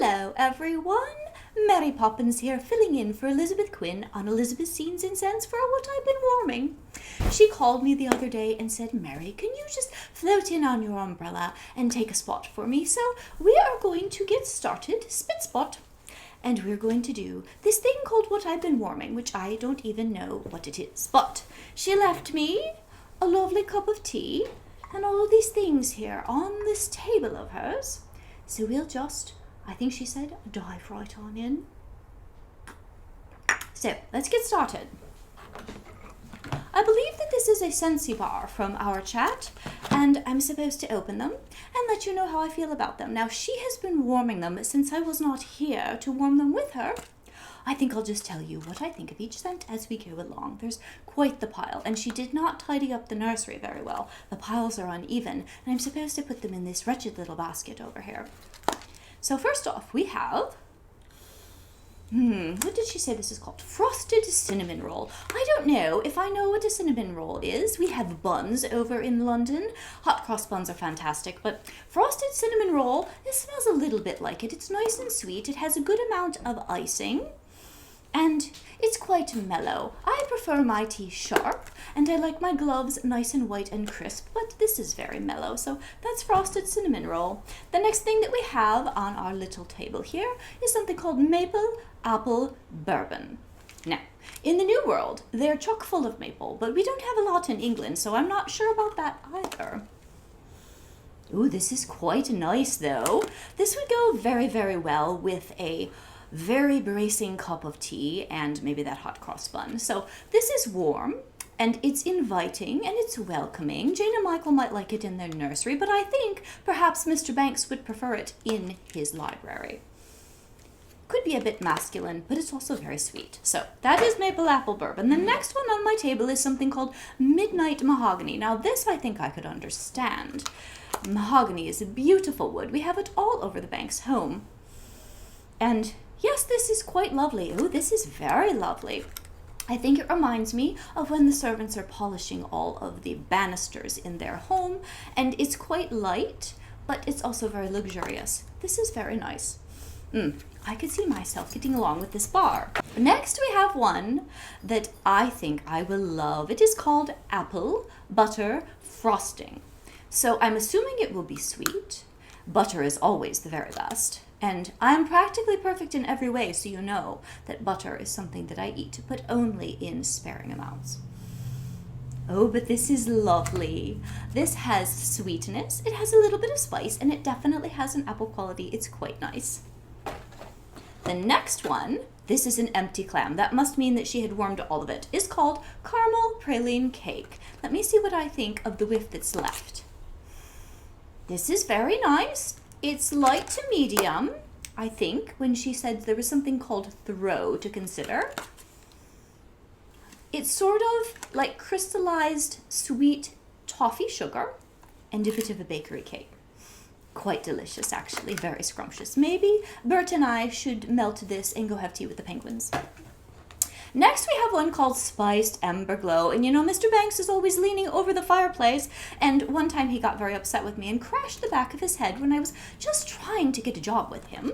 Hello everyone, Mary Poppins here, filling in for Elizabeth Quinn on Elizabeth's Scenes and Scents for What I've Been Warming. She called me the other day and said, Mary, can you just float in on your umbrella and take a spot for me? So we are going to get started, spit spot, and we're going to do this thing called What I've Been Warming, which I don't even know what it is. But she left me a lovely cup of tea and all of these things here on this table of hers. So we'll just, I think she said, dive right on in. So let's get started. I believe that this is a Scentsy bar from our chat, and I'm supposed to open them and let you know how I feel about them. Now, she has been warming them since I was not here to warm them with her. I think I'll just tell you what I think of each scent as we go along. There's quite the pile, and she did not tidy up the nursery very well. The piles are uneven, and I'm supposed to put them in this wretched little basket over here. So first off, we have, what did she say this is called? Frosted cinnamon roll. I don't know if I know what a cinnamon roll is. We have buns over in London. Hot cross buns are fantastic, but frosted cinnamon roll, this smells a little bit like it. It's nice and sweet. It has a good amount of icing, and it's quite mellow. I prefer my tea sharp, and I like my gloves nice and white and crisp, but this is very mellow, so that's frosted cinnamon roll. The next thing that we have on our little table here is something called maple apple bourbon. Now, in the New World, they're chock full of maple, but we don't have a lot in England, so I'm not sure about that either. Ooh, this is quite nice, though. This would go very, very well with a very bracing cup of tea and maybe that hot cross bun. So this is warm and it's inviting and it's welcoming. Jane and Michael might like it in their nursery, but I think perhaps Mr. Banks would prefer it in his library. Could be a bit masculine, but it's also very sweet. So that is maple apple bourbon. The next one on my table is something called midnight mahogany. Now this I think I could understand. Mahogany is a beautiful wood. We have it all over the Banks home. And yes, this is quite lovely. Oh, this is very lovely. I think it reminds me of when the servants are polishing all of the banisters in their home, and it's quite light, but it's also very luxurious. This is very nice. I could see myself getting along with this bar. Next, we have one that I think I will love. It is called apple butter frosting. So I'm assuming it will be sweet. Butter is always the very best. And I'm practically perfect in every way, so you know that butter is something that I eat, but only in sparing amounts. Oh, but this is lovely. This has sweetness, it has a little bit of spice, and it definitely has an apple quality. It's quite nice. The next one, this is an empty clam. That must mean that she had warmed all of it. Is called caramel praline cake. Let me see what I think of the whiff that's left. This is very nice. It's light to medium, I think, when she said there was something called throw to consider. It's sort of like crystallized sweet toffee sugar and a bit of a bakery cake. Quite delicious, actually, very scrumptious. Maybe Bert and I should melt this and go have tea with the penguins. Next, we have one called Spiced Ember Glow. And you know, Mr. Banks is always leaning over the fireplace. And one time he got very upset with me and crashed the back of his head when I was just trying to get a job with him.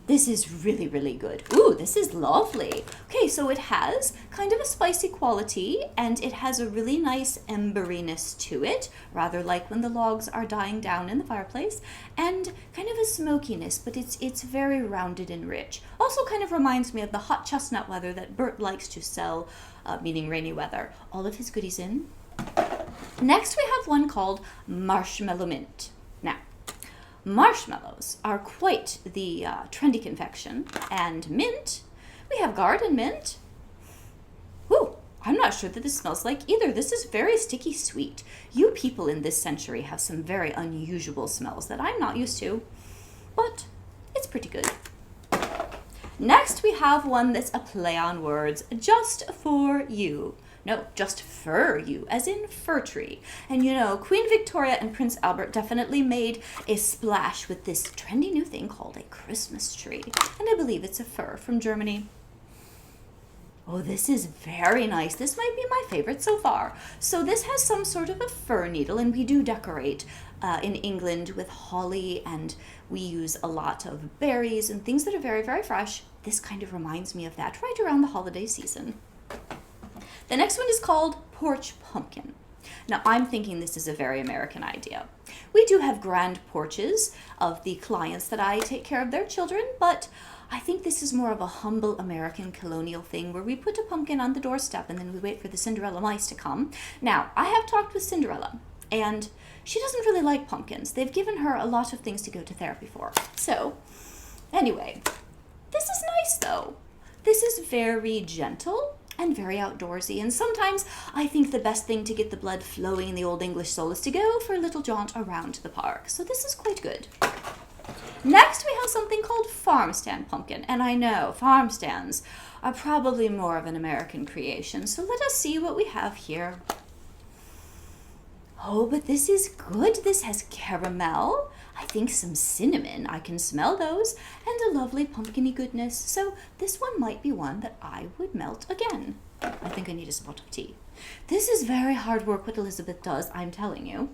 This is really, really good. Ooh, this is lovely. Okay, so it has kind of a spicy quality, and it has a really nice emberiness to it, rather like when the logs are dying down in the fireplace, and kind of a smokiness, but it's very rounded and rich. Also kind of reminds me of the hot chestnut weather that Bert likes to sell, meaning rainy weather. All of his goodies in. Next, we have one called Marshmallow Mint. Now, marshmallows are quite the trendy confection, and mint, we have garden mint. Whew, I'm not sure that this smells like either. This is very sticky sweet. You people in this century have some very unusual smells that I'm not used to, but it's pretty good. Next, we have one that's a play on words, just for you. No, just fur you, as in fir tree. And you know, Queen Victoria and Prince Albert definitely made a splash with this trendy new thing called a Christmas tree. And I believe it's a fir from Germany. Oh, this is very nice. This might be my favorite so far. So this has some sort of a fir needle, and we do decorate in England with holly, and we use a lot of berries and things that are very, very fresh. This kind of reminds me of that right around the holiday season. The next one is called porch pumpkin. Now, I'm thinking this is a very American idea. We do have grand porches of the clients that I take care of their children, but I think this is more of a humble American colonial thing where we put a pumpkin on the doorstep and then we wait for the Cinderella mice to come. Now, I have talked with Cinderella, and she doesn't really like pumpkins. They've given her a lot of things to go to therapy for. So, anyway, this is nice though. This is very gentle and very outdoorsy, and sometimes I think the best thing to get the blood flowing in the old English soul is to go for a little jaunt around the park. So this is quite good. Next we have something called farm stand pumpkin, and I know farm stands are probably more of an American creation, so let us see what we have here. Oh, but this is good. This has caramel, I think some cinnamon, I can smell those, and a lovely pumpkin-y goodness. So this one might be one that I would melt again. I think I need a spot of tea. This is very hard work what Elizabeth does, I'm telling you.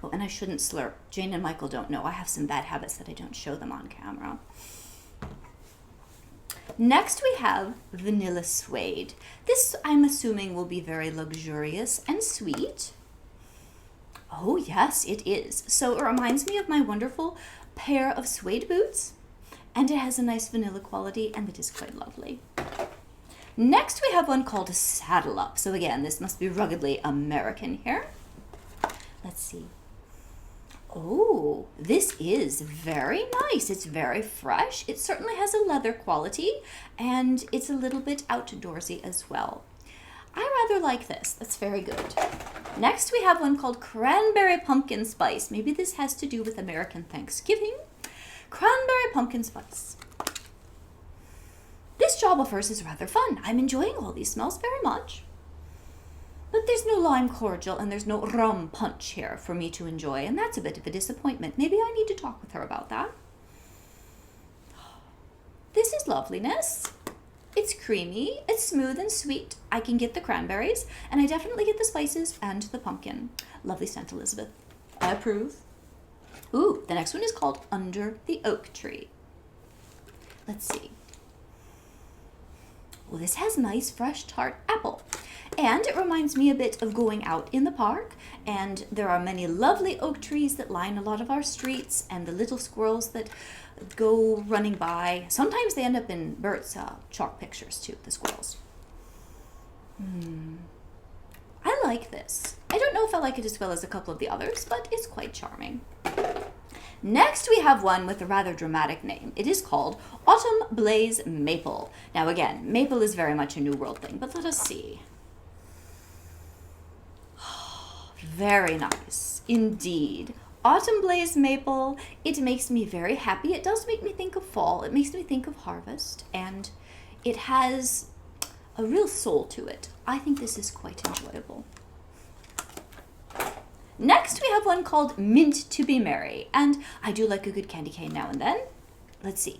Oh, and I shouldn't slurp. Jane and Michael don't know. I have some bad habits that I don't show them on camera. Next we have vanilla suede. This, I'm assuming, will be very luxurious and sweet. Oh yes, it is. So it reminds me of my wonderful pair of suede boots, and it has a nice vanilla quality, and it is quite lovely. Next we have one called a saddle up. So again, this must be ruggedly American here. Let's see. Oh, this is very nice. It's very fresh. It certainly has a leather quality, and it's a little bit outdoorsy as well. I rather like this. That's very good. Next, we have one called cranberry pumpkin spice. Maybe this has to do with American Thanksgiving. Cranberry pumpkin spice. This job of hers is rather fun. I'm enjoying all these smells very much. But there's no lime cordial and there's no rum punch here for me to enjoy, and that's a bit of a disappointment. Maybe I need to talk with her about that. This is loveliness. It's creamy, it's smooth and sweet. I can get the cranberries, and I definitely get the spices and the pumpkin. Lovely scent, Elizabeth. I approve. Ooh, the next one is called Under the Oak Tree. Let's see. Well, this has nice, fresh, tart apple. And it reminds me a bit of going out in the park, and there are many lovely oak trees that line a lot of our streets, and the little squirrels that go running by. Sometimes they end up in Bert's chalk pictures too, the squirrels. I like this. I don't know if I like it as well as a couple of the others, but it's quite charming. Next, we have one with a rather dramatic name. It is called Autumn Blaze Maple. Now again, maple is very much a New World thing, but let us see. Very nice, indeed. Autumn Blaze Maple, it makes me very happy. It does make me think of fall. It makes me think of harvest, and it has a real soul to it. I think this is quite enjoyable. Next, we have one called Mint to be Merry, and I do like a good candy cane now and then. Let's see.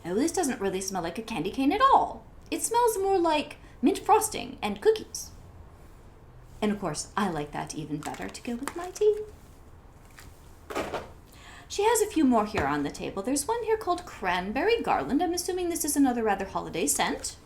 Oh, this doesn't really smell like a candy cane at all. It smells more like mint frosting and cookies. And of course, I like that even better to go with my tea. She has a few more here on the table. There's one here called Cranberry Garland. I'm assuming this is another rather holiday scent.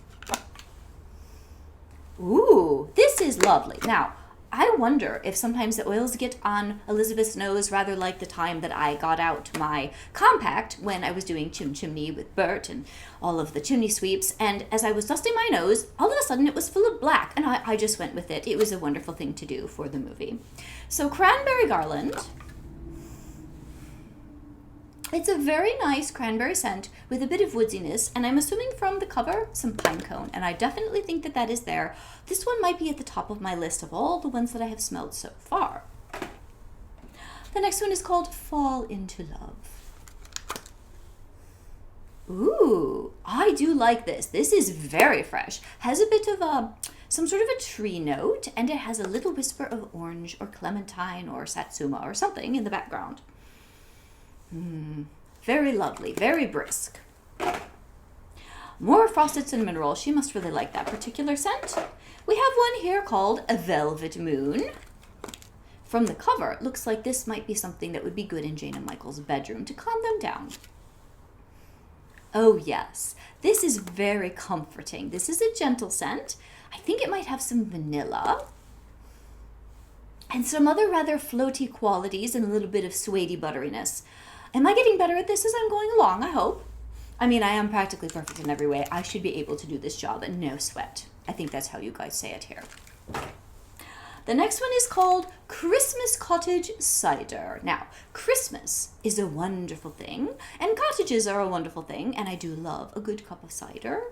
Ooh, this is lovely. Now, I wonder if sometimes the oils get on Elizabeth's nose rather like the time that I got out my compact when I was doing Chim Chimney with Bert and all of the chimney sweeps. And as I was dusting my nose, all of a sudden it was full of black, and I just went with it. It was a wonderful thing to do for the movie. So Cranberry Garland. It's a very nice cranberry scent with a bit of woodsiness, and I'm assuming from the cover, some pine cone, and I definitely think that that is there. This one might be at the top of my list of all the ones that I have smelled so far. The next one is called Fall into Love. Ooh, I do like this. This is very fresh. Has a bit of some sort of a tree note, and it has a little whisper of orange or clementine or satsuma or something in the background. Very lovely, very brisk. More frosted cinnamon roll. She must really like that particular scent. We have one here called a Velvet Moon. From the cover, it looks like this might be something that would be good in Jane and Michael's bedroom to calm them down. Oh yes, this is very comforting. This is a gentle scent. I think it might have some vanilla and some other rather floaty qualities and a little bit of suede butteriness. Am I getting better at this as I'm going along? I hope. I mean, I am practically perfect in every way. I should be able to do this job and no sweat. I think that's how you guys say it here. The next one is called Christmas Cottage Cider. Now, Christmas is a wonderful thing, and cottages are a wonderful thing, and I do love a good cup of cider.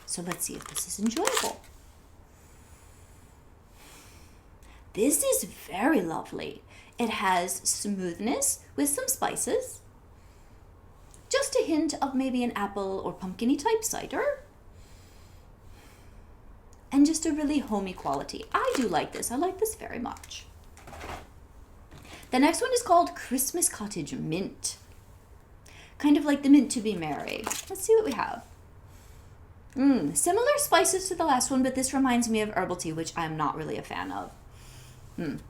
So let's see if this is enjoyable. This is very lovely. It has smoothness with some spices. Just a hint of maybe an apple or pumpkin-y type cider. And just a really homey quality. I do like this. I like this very much. The next one is called Christmas Cottage Mint. Kind of like the mint to be merry. Let's see what we have. Similar spices to the last one, but this reminds me of herbal tea, which I'm not really a fan of.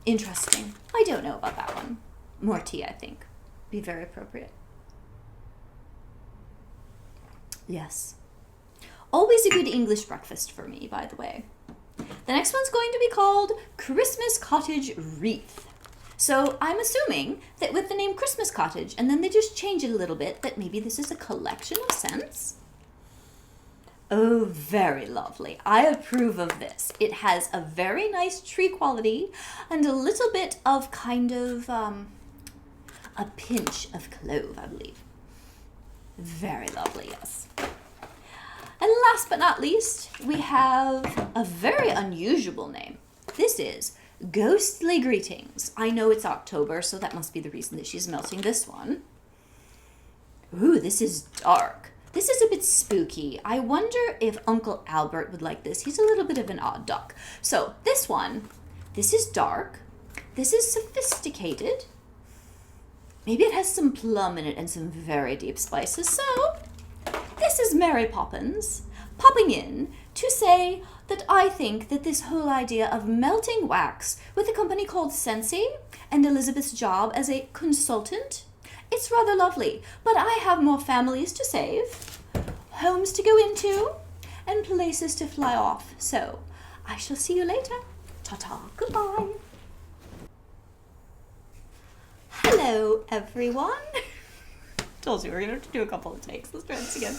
Interesting. I don't know about that one. More tea, I think. Be very appropriate. Yes. Always a good English breakfast for me, by the way. The next one's going to be called Christmas Cottage Wreath. So I'm assuming that with the name Christmas Cottage, and then they just change it a little bit, that maybe this is a collection of scents. Oh, very lovely. I approve of this. It has a very nice tree quality and a little bit of kind of a pinch of clove, I believe. Very lovely, yes. And last but not least, we have a very unusual name. This is Ghostly Greetings. I know it's October, so that must be the reason that she's melting this one. Ooh, this is dark. This is a bit spooky. I wonder if Uncle Albert would like this. He's a little bit of an odd duck. So this one, this is dark. This is sophisticated. Maybe it has some plum in it and some very deep spices. So this is Mary Poppins popping in to say that I think that this whole idea of melting wax with a company called Scentsy and Elizabeth's job as a consultant, it's rather lovely, but I have more families to save, homes to go into, and places to fly off. So I shall see you later. Ta-ta, goodbye. Hello, everyone. Told you we're going to have to do a couple of takes. Let's try this again.